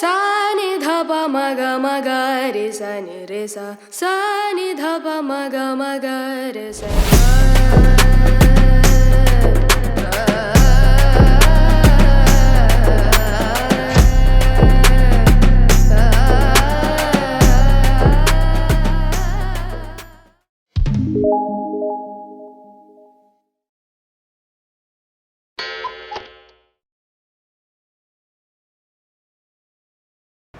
सा नि ध प म ग म ग रे सा नि रे सा सा नि ध प म ग म ग रे सा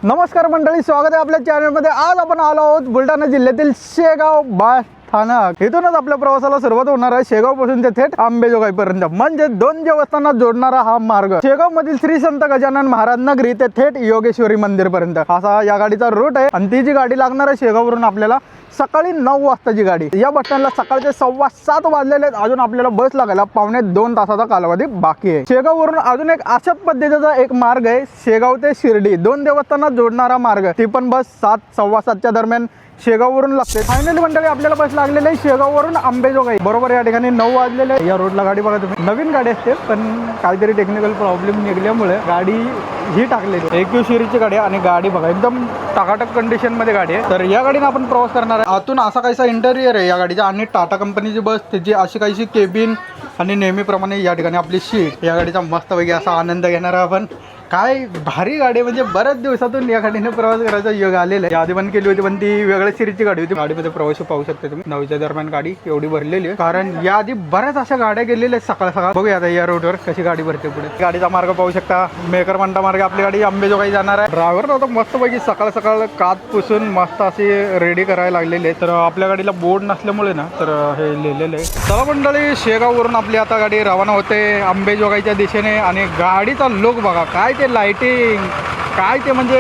नमस्कार मंडळी, स्वागत आहे आपल्या चॅनलमध्ये. आज आपण आलो आहोत बुलढाणा जिल्ह्यातील शेगाव बस स्थानक. इथूनच आपल्या प्रवासाला सुरुवात होणार आहे. शेगाव पासून ते थेट अंबेजोगाईपर्यंत, म्हणजे 2 देवस्थानांना जोडणारा हा मार्ग. शेगाव मधील श्री संत गजानन महाराज नगरी ते थेट योगेश्वरी मंदिर पर्यंत असा या गाडीचा रूट आहे. आणि ती जी गाडी लागणार आहे शेगाववरून आपल्याला सकाळी 9 वाजताची गाडी. या बस स्टँडला सकाळचे 7:15 वाजलेले आहेत. अजून आपल्याला बस लागायला 2.25 तासाचा कालावधी बाकी आहे. शेगाववरून अजून एक अशाच पद्धतीचा एक मार्ग आहे, शेगाव ते शिर्डी 2 देवस्थानांना जोडणारा मार्ग. ती पण बस 7, 7:15च्या दरम्यान शेगाववरून लागते. फायनली मंडळी आपल्याला बस लागलेली आहे शेगाववरून अंबेजोगाई. बरोबर या ठिकाणी 9 वाजलेले. या रोडला गाडी बघा तुम्ही, नवीन गाडी असते पण काहीतरी टेक्निकल प्रॉब्लेम निघाल्यामुळे गाडी ही टाकलेली. एकवीस शिरीची गाडी आहे आणि गाडी बघा एकदम टाकाटक कंडिशन मध्ये गाडी आहे. तर या गाडीने आपण प्रवास करणार आहे. आतून असा काहीसा इंटेरियर आहे या गाडीचा. आणि टाटा कंपनीची बस, त्याची अशी काहीशी केबिन आणि नेहमीप्रमाणे या ठिकाणी आपली सीट. या गाडीचा मस्तपैकी असा आनंद घेणार आहे आपण. काय भारी गाडी, म्हणजे बऱ्याच दिवसातून या गाडीने प्रवास करायचा योग आलेला आहे. आधी पण केली होती पण ती वेगळ्या सिरीजची गाडी होती. गाडीमध्ये प्रवासी पाहू शकता तुम्ही. 9च्या दरम्यान गाडी एवढी भरलेली आहे, कारण या आधी बऱ्याच अशा गाड्या गेलेल्या आहेत सकाळ सकाळ. बघूया आता या रोडवर कशी गाडी भरते पुढे. गाडीचा मार्ग पाहू शकता, मेकर मंडा मार्ग. आपली गाडी अंबेजोगाई जाणार आहे. ड्रायव्हर आता मस्तपैकी सकाळ सकाळ कात पुसून मस्त अशी रेडी करायला लागलेली आहे. तर आपल्या गाडीला बोर्ड नसल्यामुळे ना तर हे लिहिलेलं आहे. चला मंडळी, शेगाववरून आपली आता गाडी रवाना होते अंबेजोगाईच्या दिशेने. आणि गाडीचा लुक बघा, काय ते लाइटिंग, काय ते म्हणजे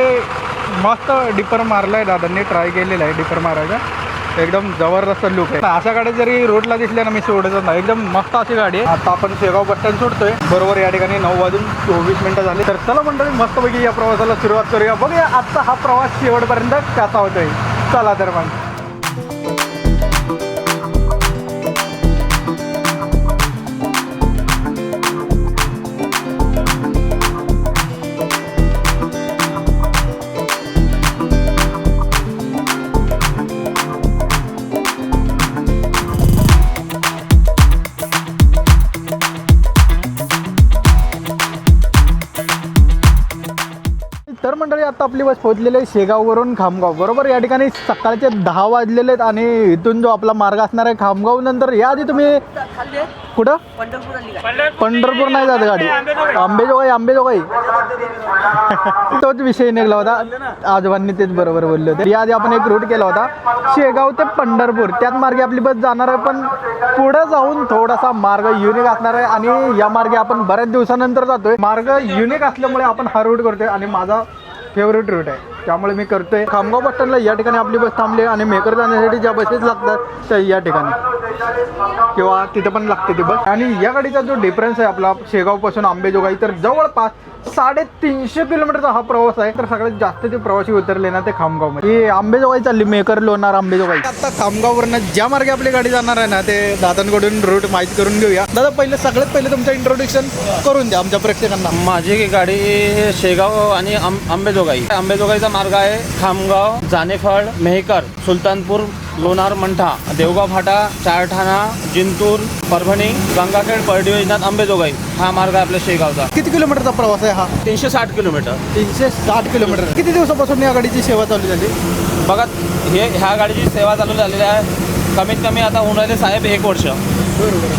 मस्त डिपर मारलाय दादांनी, ट्राय केलेला आहे डिपर मारायचा. एकदम जबरदस्त लुक आहे. अशा गाड्या जरी रोडला दिसल्या ना मी सोडतच नाही. एकदम मस्त अशी गाडी आहे. आता आपण शेगाव बस स्टँड सोडतोय. बरोबर या ठिकाणी 9:24 झाले. तर चला मंडळी मस्तपैकी या प्रवासाला सुरुवात करूया. बघूया आजचा हा प्रवास शेवटपर्यंत कसा होतोय. चला तर मग. तर मंडळी आता आपली बस पोहोचलेली आहे शेगाववरून खामगाव. बरोबर या ठिकाणी सकाळचे 10 वाजलेले आहेत. आणि इथून जो आपला मार्ग असणार आहे खामगाव नंतर, या आधी तुम्ही कुठं पंढरपूर नाही जात गाडी, अंबेजोगाई तोच विषय निघाला होता. आजोबांनी तेच बरोबर बोलले होते. या आधी आपण एक रूट केला होता शेगाव ते पंढरपूर, त्याच मार्गे आपली बस जाणार आहे. पण पुढे जाऊन थोडासा मार्ग युनिक असणार आहे. आणि या मार्गे आपण बऱ्याच दिवसानंतर जातोय. मार्ग युनिक असल्यामुळे आपण हा रूट करतोय आणि माझा फेवरेट रूट आहे, त्यामुळे मी करतोय. खामगाव बस स्टँडला या ठिकाणी आपली बस थांबली. आणि मेकर जाण्यासाठी ज्या बसेस लागतात त्या या ठिकाणी किंवा तिथे पण लागते ती बस. आणि या गाडीचा जो डिफरन्स आहे आपला शेगावपासून अंबेजोगाई, तर जवळपास 350 किलोमीटरचा हा प्रवास आहे. तर सगळ्यात जास्त ते प्रवासी उतरले ना ते खामगावमध्ये. अंबेजोगाई चालली, मेकर लोणार अंबेजोगाई. आता खामगाववरनं ज्या मार्गे आपली गाडी जाणार आहे ना ते दादांकडून रूट माहिती करून घेऊया. दादा सगळ्यात पहिले तुमचं इंट्रोडक्शन करून द्या आमच्या प्रेक्षकांना. माझी गाडी शेगाव आणि अंबेजोगाईचा मार्ग आहे. खामगाव, जानेफळ, मेहकर, सुलतानपूर, लोणार, मंठा, देवगाव फाटा, चारठाणा, जिंतूर, परभणी, गंगाखेड, परडी योजनात अंबेजोगाई हा मार्ग आहे आपल्या शेगावचा. किती किलोमीटरचा प्रवास आहे हा? 360 किलोमीटर. 360 किलोमीटर. किती दिवसापासून या गाडीची सेवा चालू झाली? बघा, ह्या गाडीची सेवा चालू झालेली आहे कमीत कमी आता होऊन राहिले साहेब 1 वर्ष.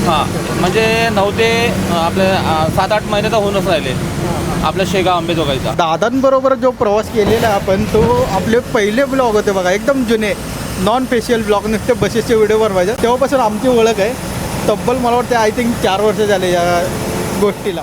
हां, म्हणजे 9 ते आपले 7-8 महिने तर होऊनच राहिले आपल्या शेगाव अंबेजोगाईचा. दादांबरोबर जो प्रवास केलेला आहे आपण, तो आपले पहिले ब्लॉग होते बघा, एकदम जुने नॉन फेशियल ब्लॉग, नुसते बसेसचे व्हिडिओ बनवायचे. तेव्हापासून आमची ओळख आहे. तब्बल मला वाटते आय थिंक 4 वर्ष झाले या गोष्टीला.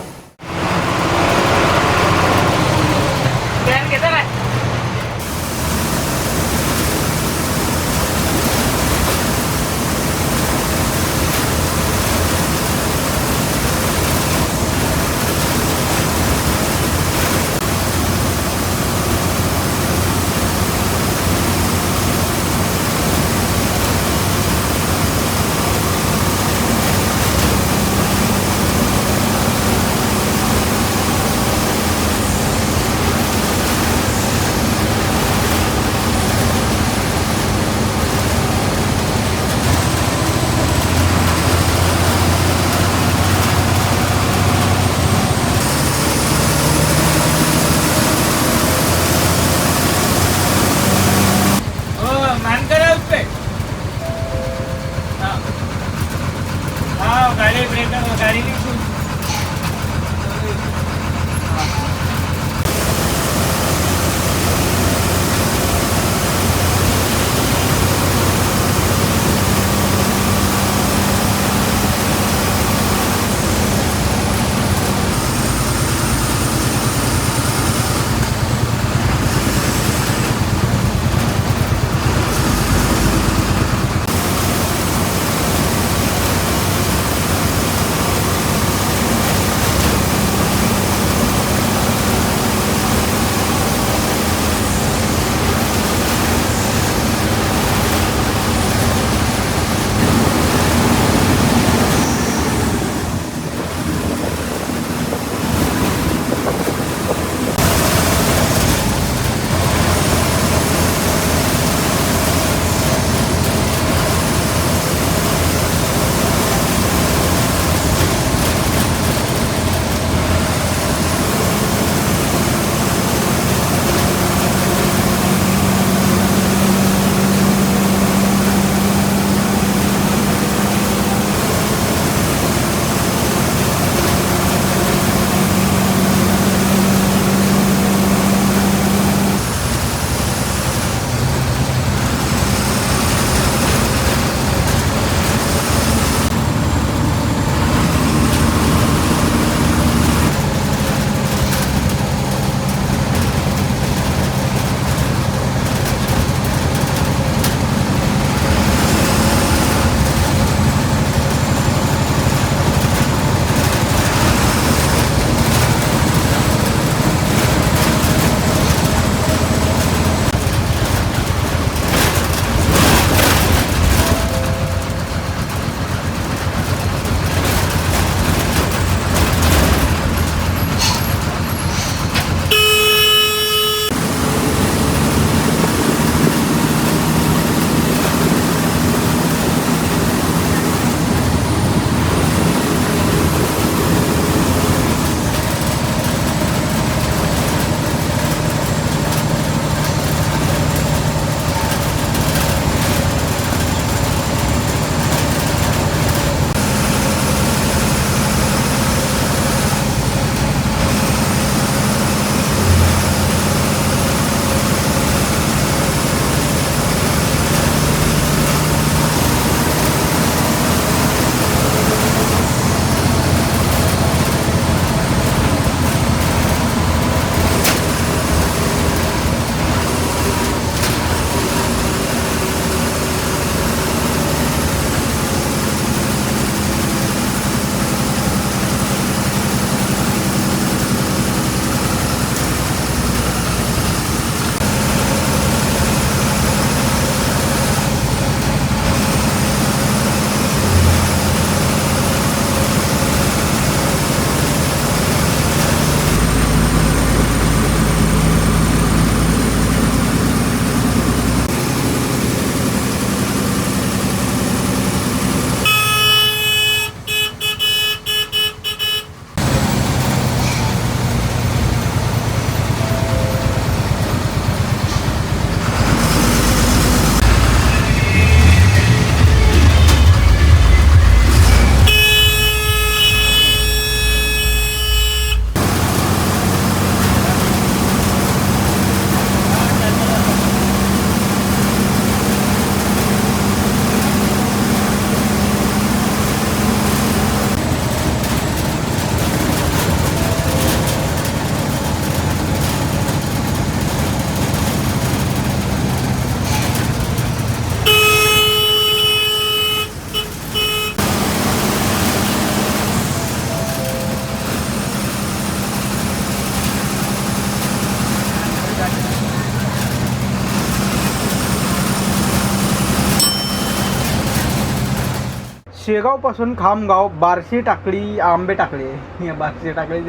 शेगाव पासून खामगाव, बार्शी टाकळी, आंबे टाकळी, बार्शी टाकळी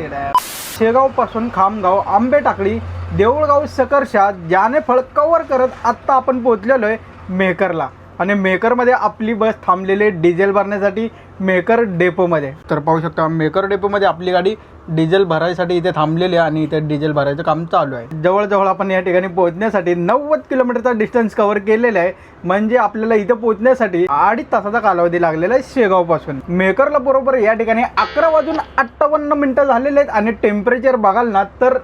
शेगाव पासून खामगाव, आंबे टाकळी, देऊळगाव, सकर्शा, जानेफळ कव्हर करत आत्ता आपण पोहोचलेलो आहे मेहकरला. आणि मेहकरमध्ये आपली बस थांबलेली आहे डिझेल भरण्यासाठी मेहकर डेपोमध्ये. तर पाहू शकता मेहकर डेपोमध्ये आपली गाडी डिझेल भरायसाठी इथे थांबलेली आहे आणि इथे डिझेल भरायचं काम चालू आहे. जवळजवळ आपण या ठिकाणी पोहोचण्यासाठी 90 किलोमीटरचा डिस्टन्स कव्हर केलेला आहे. म्हणजे आपल्याला इथे पोहोचण्यासाठी 2.5 तासाचा कालावधी लागलेला आहे शेगावपासून. मेहकरला बरोबर या ठिकाणी 11:58 झालेले आहेत आणि टेम्परेचर बघाल ना तर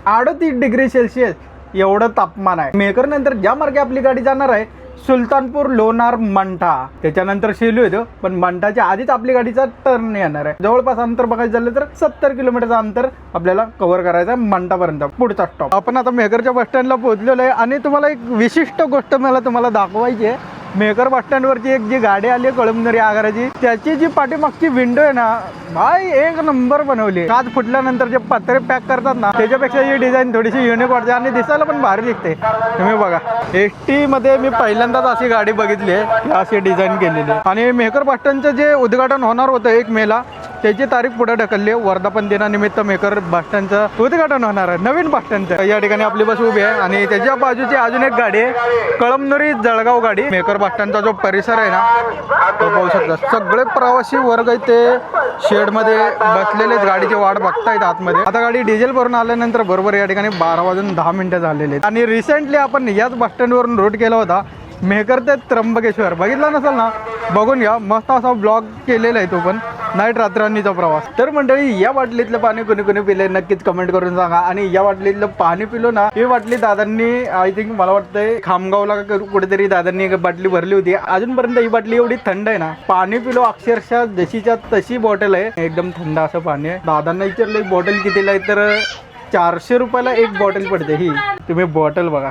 38 डिग्री सेल्सिअस एवढं तापमान आहे. मेहकर नंतर ज्या मार्गे आपली गाडी जाणार आहे सुलतानपूर, लोणार, मंठा, त्याच्यानंतर शेलू येतो. पण मंठाच्या आधीच आपली गाडीचा टर्न येणार आहे. जवळपास अंतर बघायचं झालं तर 70 किलोमीटरचं अंतर आपल्याला कव्हर करायचं आहे मंठापर्यंत. पुढचा स्टॉप आपण आता मेहकरच्या बस स्टँडला पोहोचलेलो आहे आणि तुम्हाला एक विशिष्ट गोष्ट मला तुम्हाला दाखवायची आहे. मेहकर बस स्टँडवरची एक जी गाडी आली आहे कळमनुरी आगाराची, त्याची जी पाठीमागची विंडो आहे ना भाई एक नंबर बनवली. काच फुटल्यानंतर जे पत्रे पॅक करतात ना त्याच्यापेक्षा ही डिझाईन थोडीशी युनिक वाटते आणि दिसायला पण भारी दिसते. तुम्ही बघा ST मध्ये मी पहिल्यांदाच अशी गाडी बघितली आहे, अशी डिझाईन केलेली आहे. आणि मेहकर बस स्टँडचं जे उद्घाटन होणार होतं 1 मेला त्याची तारीख पुढे ढकलली आहे. वर्धापन दिनानिमित्त मेहकर बस स्टँडचं उद्घाटन होणार आहे, नवीन बस स्टँडचं. या ठिकाणी आपली बस उभी आहे आणि त्याच्या बाजूची अजून एक गाडी आहे कळमनुरी जळगाव गाडी. मेहकर बस स्टँडचा जो परिसर आहे ना तो पाहू शकता. सगळे प्रवासी वर्ग ते शेडमध्ये बसलेले गाडीची वाट बघतायत आतमध्ये. आता गाडी डिझेल भरून आल्यानंतर बरोबर या ठिकाणी 12:10 झालेले आहेत. आणि रिसेंटली आपण याच बस स्टँडवरून रूट केला होता मेहकर ते त्र्यंबकेश्वर. बघितला नसेल ना बघून घ्या, मस्त असा ब्लॉग केलेला आहे तो पण, नाईट रात्रांनीचा प्रवास. तर मंडळी या बाटलीतलं पाणी कुणी कुणी पिले नक्कीच कमेंट करून सांगा. आणि या बाटलीतलं पाणी पिलो ना ही बाटली दादांनी आय थिंक मला वाटतंय खामगावला कुठेतरी दादांनी एक बाटली भरली होती. अजूनपर्यंत ही बाटली एवढी थंड आहे ना, पाणी पिलो अक्षरशः जशीच्या तशी बॉटल आहे, एकदम थंड असं पाणी आहे. दादांना विचारलं एक बॉटल कितीला आहे तर 400 रुपयाला एक बॉटल पडते. ही तुम्ही बॉटल बघा.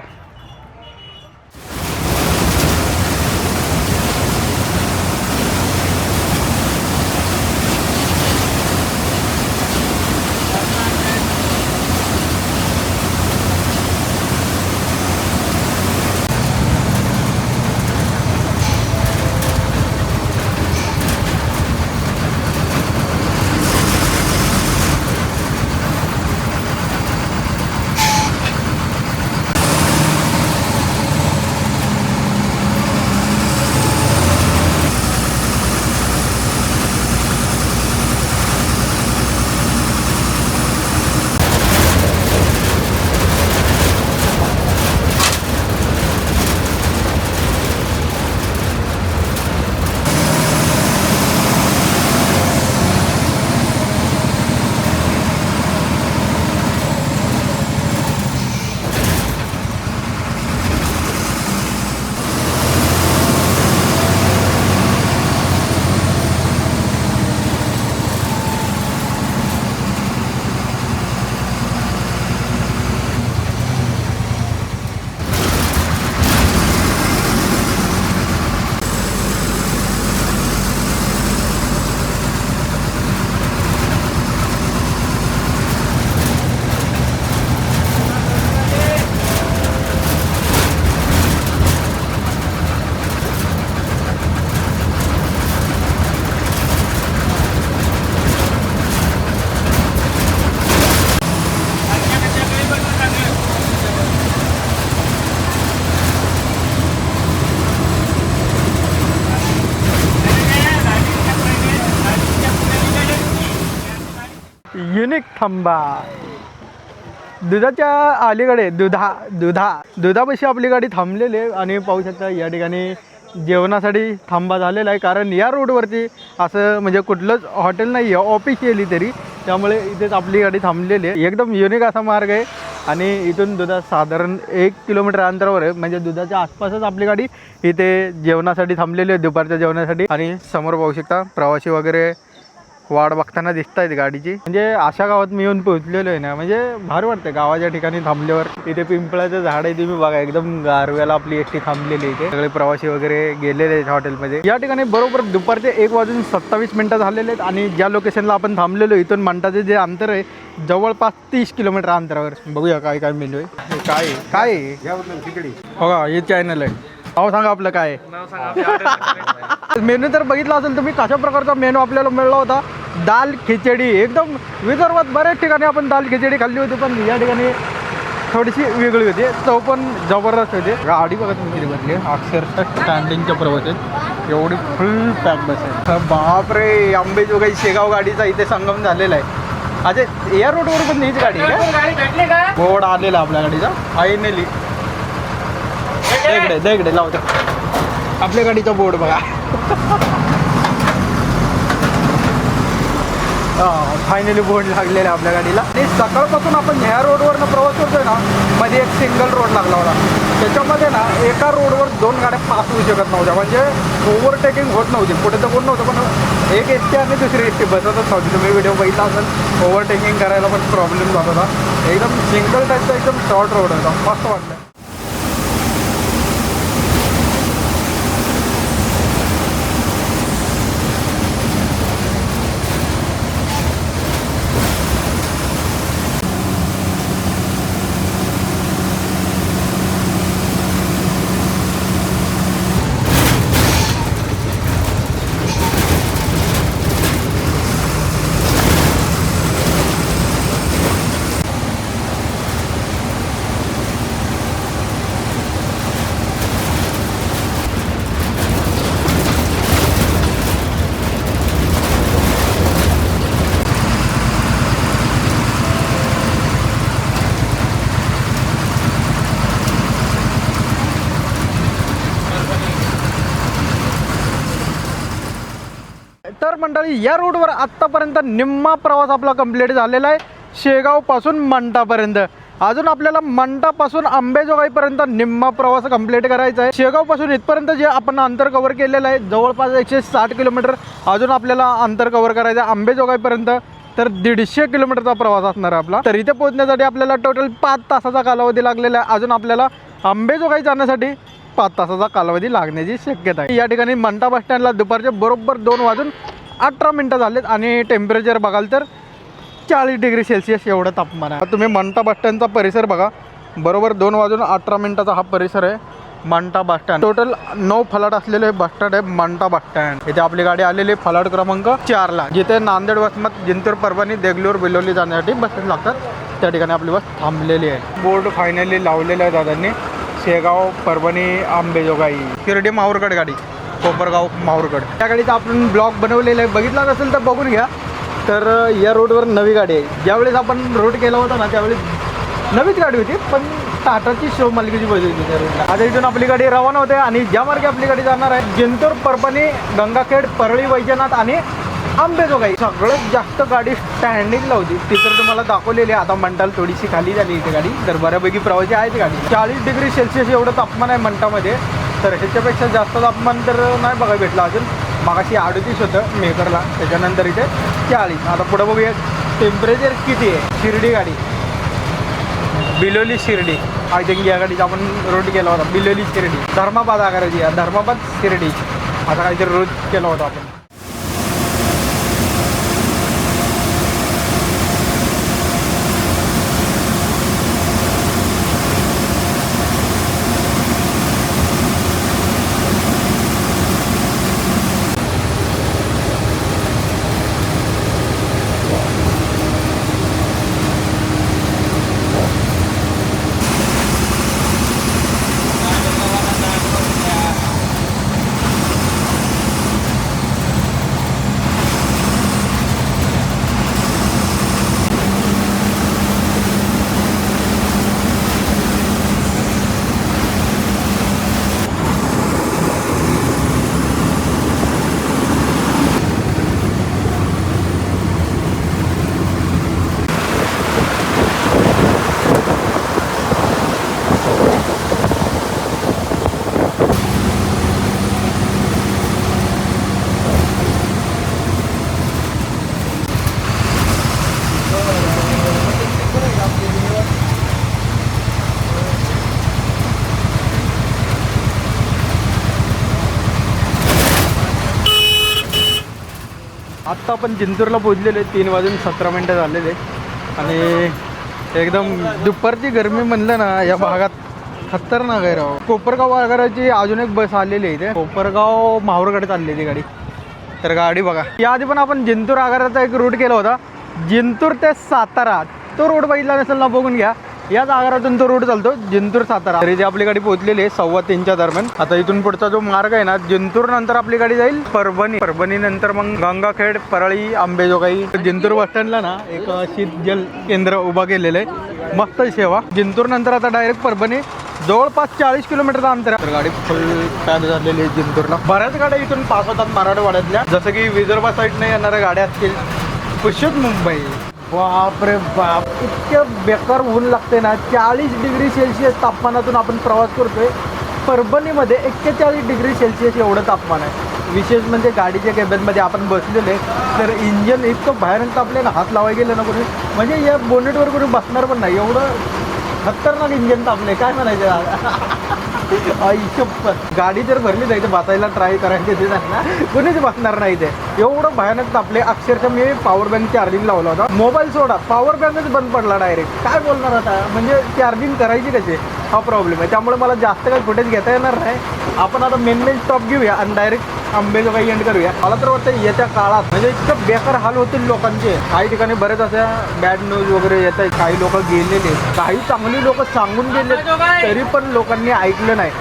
युनिक थांबा दुधाच्या अलीकडे दुधापाशी आपली गाडी थांबलेली आहे. आणि पाहू शकता या ठिकाणी जेवणासाठी थांबा झालेला आहे, कारण या रोडवरती असं म्हणजे कुठलंच हॉटेल नाही आहे ऑफिशियली तरी, त्यामुळे इथेच आपली गाडी थांबलेली आहे. एकदम युनिक असा मार्ग आहे आणि इथून दुधा साधारण 1 किलोमीटर अंतरावर आहे, म्हणजे दुधाच्या आसपासच आपली गाडी इथे जेवणासाठी थांबलेली आहे, दुपारच्या जेवणासाठी. आणि समोर पाहू शकता प्रवासी वगैरे वाट बघताना दिसत आहेत गाडीची. म्हणजे अशा गावात मी येऊन पोहोचलेलो आहे ना, म्हणजे भारी वाटतं गावाच्या ठिकाणी थांबल्यावर. इथे पिंपळाचं झाड आहे, तुम्ही बघा एकदम गारव्याला आपली ST थांबलेली इथे. सगळे प्रवासी वगैरे गेलेले आहेत हॉटेलमध्ये. या ठिकाणी बरोबर दुपारचे 1:27 झालेले आहेत आणि ज्या लोकेशनला आपण थांबलेलो इथून मंठाचे जे अंतर आहे जवळपास 30 किलोमीटर अंतरावर. बघूया काय काय मेनू आहे. काय काय बघा हे चॅनल आहे. नाव सांगा आपलं काय. मेनू तर बघितला असेल तुम्ही कशा प्रकारचा मेनू आपल्याला मिळला होता. दाल खिचडी, एकदम विदर्भात बऱ्याच ठिकाणी आपण दाल खिचडी खाल्ली होती, पण या ठिकाणी थोडीशी वेगळी होती, चव पण जबरदस्त होती. गाडी बघा तुम्ही किती भरली, अक्षरशः स्टँडिंगच्या प्रवासात एवढी फुल पॅक बस आहे. बापरे, अंबेजोगाई शेगाव गाडीचा इथे संगम झालेला आहे. अच्छा, या रोडवर पण हीच गाडी आहे का? बोर्ड आलेला आपल्या गाडीचा फायनली. इकडे लावतो आपल्या गाडीचा बोर्ड बघा. फायनली बोर्ड लागलेला आहे आपल्या गाडीला. आणि सकाळपासून आपण ह्या रोडवरनं प्रवास करतोय ना, मध्ये एक सिंगल रोड लागला होता, त्याच्यामध्ये ना एका रोडवर 2 गाड्या पास होऊ शकत नव्हत्या, म्हणजे ओव्हरटेकिंग होत नव्हती. पुढे तर कोण नव्हतं, पण एक एस टी आणि दुसरी एस टी बसतच नव्हती. तुम्ही व्हिडिओ बघितला असेल, ओव्हरटेकिंग करायला पण प्रॉब्लेम जात होता. एकदम सिंगल टाईपचा एकदम शॉर्ट रोड होता, मस्त वाटलं. तर मंडळी, या रोडवर आत्तापर्यंत निम्मा प्रवास आपला कंप्लीट झालेला आहे, शेगावपासून मंठापर्यंत. अजून आपल्याला मंठापासून अंबेजोगाईपर्यंत निम्मा प्रवास कंप्लीट करायचा आहे. शेगावपासून इथपर्यंत जे आपण अंतर कव्हर केलेलं आहे, जवळपास 160 किलोमीटर अजून आपल्याला अंतर कव्हर करायचं आहे. अंबेजोगाईपर्यंत तर 150 किलोमीटरचा प्रवास असणार आहे आपला. तर इथे पोहोचण्यासाठी आपल्याला टोटल 5 तासाचा कालावधी लागलेला आहे. अजून आपल्याला अंबेजोगाई जाण्यासाठी 5 तासाचा कालावधी लागण्याची शक्यता आहे. या ठिकाणी मंठा बस स्टँडला दुपारचे बरोबर 2:18 झालेत आणि टेम्परेचर बघाल तर 40 डिग्री सेल्सिअस एवढं तापमान आहे. तुम्ही मंठा बस स्टँडचा परिसर बघा, बरोबर 2:18 हा परिसर आहे मंठा बस स्टँड. टोटल 9 फलाट असलेले बस स्टँड आहे मंठा बस स्टँड. इथे आपली गाडी आलेली फलाट क्रमांक 4ला, जिथे नांदेड, वसमत, जिंतूर, परभणी, देगलूर, बिलोली जाण्यासाठी बसेस लागतात. त्या ठिकाणी आपली बस थांबलेली आहे. बोर्ड फायनली लावलेला आहे दादांनी, शेगाव, परभणी, अंबेजोगाई, शिर्डी, माहूरगड गाडी, कोपरगाव, माहूरगड. त्या गाडीचा आपण ब्लॉग बनवलेला आहे, बघितला नसेल तर बघून घ्या. तर या रोडवर नवी गाडी आहे. ज्यावेळेस आपण रोड केला होता ना, त्यावेळेस नवीच गाडी होती, पण टाटाची शो मालिकेची बस होती त्या रोडला. आता इथून आपली गाडी रवाना होते आणि ज्या मार्गे आपली गाडी जाणार आहे, जिंतूर, परभणी, गंगाखेड, परळी, वैजनाथ आणि अंबेजोगाई. सगळ्यात जास्त गाडी स्टँडिंगला होती, ती तर तुम्हाला दाखवलेली आहे. आता मंठाला थोडीशी खाली झाली इथे गाडी, तर बऱ्यापैकी प्रवासी आहे ती गाडी. 40 डिग्री सेल्सिअस एवढं तापमान आहे मंठामध्ये. तर ह्याच्यापेक्षा जास्त तापमान तर नाही बघायला भेटलं अजून. मागाशी 38 होतं मेकरला, त्याच्यानंतर इथे 40. आता पुढं बघूया टेम्परेचर किती आहे. शिर्डी गाडी, बिलोली शिर्डी, आय थिंक या गाडीचा आपण रोड केला होता. बिलोली शिर्डी, धर्माबाद आगाराची, धर्माबाद शिर्डी असा काहीतरी रोड केला होता आपण. आत्ता आपण जिंतूरला पोहोचलेले, 3:17 झालेले आणि एकदम दुपारची गरमी म्हणलं ना या भागात खतरनाक आहे राव. कोपरगाव आगाराची अजून एक बस आलेली आहे इथे. कोपरगाव माहूरकडे चालली ती गाडी. तर गाडी बघा. याआधी पण आपण जिंतूर आगाराचा एक रूट केला होता, जिंतूर ते सातारा. तो रोड बघितला नसेल ना, बघून घ्या. याच आगारातून तो रूट चालतो, जिंतूर सातारा. तरी ती आपली गाडी पोहोचलेली आहे 2:15च्या दरम्यान. आता इथून पुढचा जो मार्ग आहे ना, जिंतूर नंतर आपली गाडी जाईल परभणी. परभणी नंतर मग गंगाखेड, परळी, अंबेजोगाई. जिंतूर बस स्टँडला ना एक शीतजल केंद्र उभा केलेलं आहे, मस्त सेवा. जिंतूर नंतर आता डायरेक्ट परभणी, जवळपास 40 किलोमीटरचा अंतर आहे. तर गाडी फुल पॅक झालेली आहे जिंतूरला. बऱ्याच गाड्या इथून पास होतात मराठवाड्यातल्या, जसं की विदर्भ साईडने येणाऱ्या गाड्या असतील, पुष्यत मुंबई. बापरे बाप, इतकं बेकार ऊन लागते ना. 40 डिग्री सेल्सिअस तापमानातून आपण प्रवास करतोय. परभणीमध्ये 41 डिग्री सेल्सिअस एवढं तापमान आहे. विशेष म्हणजे गाडीच्या केबिनमध्ये आपण बसलेले, तर इंजन इतकं भयानक तापले ना, हात लावायला गेलं ना कोणी, म्हणजे या बोनेटवर कोणी बसणार पण नाही, एवढं खतरनाक इंजन तापले. काय म्हणायचं आयुष्यपत. गाडी जर भरली जायचं बसायला ट्राय करायचे ते नाही ना, कोणीच बसणार नाही. ते एवढं भयानक तापले. अक्षरशः मी पॉवर बँक चार्जिंग लावला होता, मोबाईल सोडा, पॉवर बँकच बंद पडला डायरेक्ट. काय बोलणार आता, म्हणजे चार्जिंग करायची कशी, हा प्रॉब्लेम आहे. त्यामुळे मला जास्त काही फुटेज घेता येणार नाही. आपण आता मेन स्टॉप घेऊया आणि डायरेक्ट अंबेजोगाई एंड करूया. मला तर वाटतं येत्या काळात म्हणजे इतकं बेकार हाल होतील लोकांचे. काही ठिकाणी बरेच अशा बॅड न्यूज वगैरे येत आहेत. काही लोक गेलेले, काही चांगली लोक सांगून गेले, तरी पण लोकांनी ऐकलं नाही.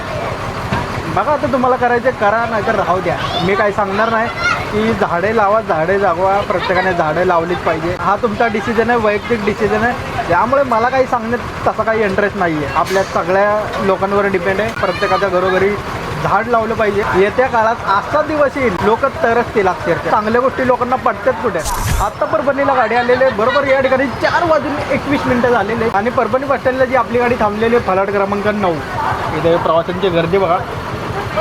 बघा आता तुम्हाला करायचे करा, नाही तर राहू द्या. मी काही सांगणार नाही की झाडे लावा, झाडे जागवा, प्रत्येकाने झाडे लावलीच पाहिजे. हा तुमचा डिसिजन आहे, वैयक्तिक डिसिजन आहे. त्यामुळे मला काही सांगण्यात तसा काही इंटरेस्ट नाही आहे. आपल्या सगळ्या लोकांवर डिपेंड आहे. प्रत्येकाच्या घरोघरी झाड लावलं पाहिजे. येत्या काळात असा दिवस येईल, लोक तरसतील अक्षरशः. चांगल्या गोष्टी लोकांना पटतात कुठे. आता परभणीला गाडी आलेली आहे, बरोबर या ठिकाणी 4:21 झालेले. आणि परभणी बस स्टँडला जी आपली गाडी थांबलेली आहे, फलाट क्रमांक 9, इथे प्रवाशांची गर्दी बघा,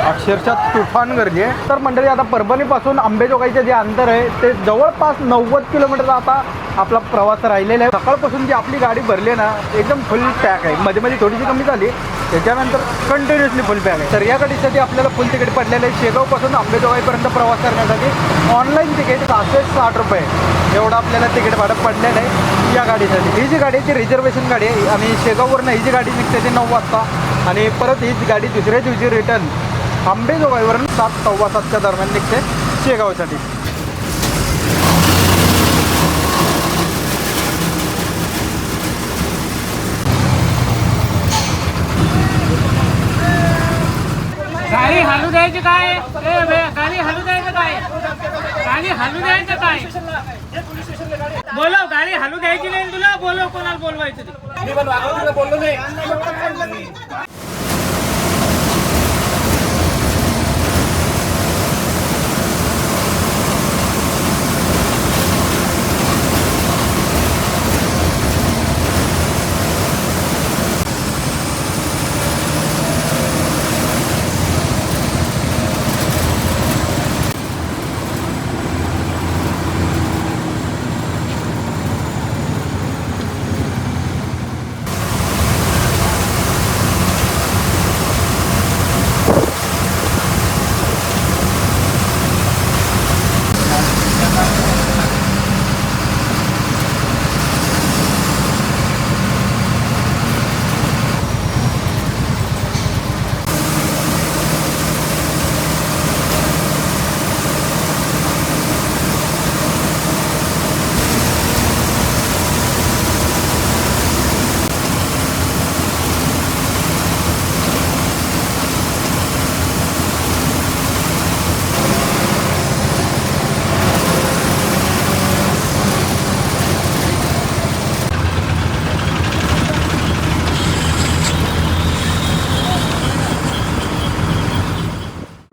अक्षरशः तुफान गर्दी आहे. तर मंडळी, आता परभणीपासून अंबेजोगाईचं जे अंतर आहे ते जवळपास 90 किलोमीटरचा आता आपला प्रवास राहिलेला आहे. सकाळपासून जी आपली गाडी भरली ना, एकदम फुल पॅक आहे. मध्ये मध्ये थोडीशी कमी झाली, त्याच्यानंतर कंटिन्युअसली फुल पॅक आहे. तर या गाडीसाठी आपल्याला फुल तिकीट पडलेलं आहे. शेगावपासून अंबेजोगाईपर्यंत प्रवास करण्यासाठी ऑनलाईन तिकीट 660 रुपये एवढं आपल्याला तिकीट भाडं पडलेलं आहे या गाडीसाठी. ही जी गाडीची रिझर्वेशन गाडी आहे आणि शेगाववरनं ही जी गाडी निघते ते 9 वाजता आणि परत हीच गाडी दुसऱ्या दिवशी रिटर्न अंबेजोगाईवरून 7:15च्या दरम्यान निघते शेगावसाठी. गाडी हलू द्यायची काय, गाडी हलू द्यायचं काय, गाडी हलू द्यायचं काय, बोलव. गाडी हलू द्यायची नाही तुला, बोलव. कोणाला बोलवायचं ते बोललो नाही.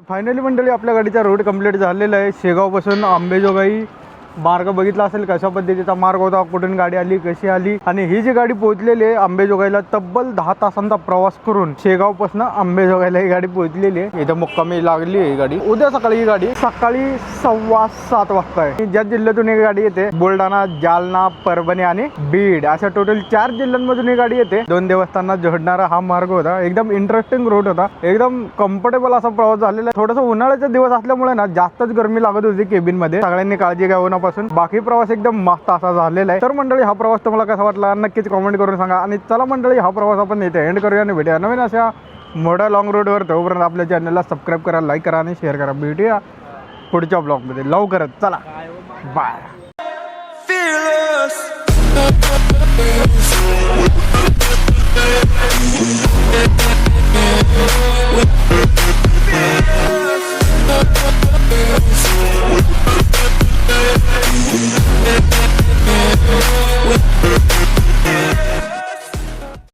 फायनली मंडळी, आपल्या गाडीचा रोड कंप्लीट झालेला आहे. शेगावपासून अंबेजोगाई मार्ग बघितला असेल, कशा पद्धतीचा मार्ग होता, कुठून गाडी आली, कशी आली. आणि ही जी गाडी पोहोचलेली आहे अंबेजोगाईला, तब्बल 10 तासांचा प्रवास करून शेगावपासून अंबेजोगाईला ही गाडी पोहोचलेली आहे. इथं मुक्कामी लागली आहे ही गाडी. उद्या सकाळी ही गाडी सकाळी 7:15 वाजता आहे. ज्या जिल्ह्यातून ही गाडी येते, बुलढाणा, जालना, परभणी आणि बीड, अशा टोटल 4 जिल्ह्यांमधून ही गाडी येते. 2 देवस्थानांना जोडणारा हा मार्ग होता. एकदम इंटरेस्टिंग रोड होता, एकदम कम्फर्टेबल असा प्रवास झालेला. थोडंसं उन्हाळ्याचा दिवस असल्यामुळे ना जास्तच गरमी लागत होती केबिन मध्ये. सगळ्यांनी काळजी घ्यावं ना, शेगावपासून. बाकी प्रवास एकदम मस्त असा झालेला आहे. तर मंडळी हा प्रवास तुम्हाला कसा वाटला नक्कीच कमेंट करून सांगा. आणि चला मंडळी हा प्रवास आपण इथे एंड करूया आणि भेटूया नवीन अशा मोठ्या लॉंग रूटवर. तोपर्यंत आपल्या चॅनलला सबस्क्राईब करा, लाईक करा आणि शेअर करा. भेटूया पुढच्या ब्लॉगमध्ये लवकरच. चला बाय. Fearless.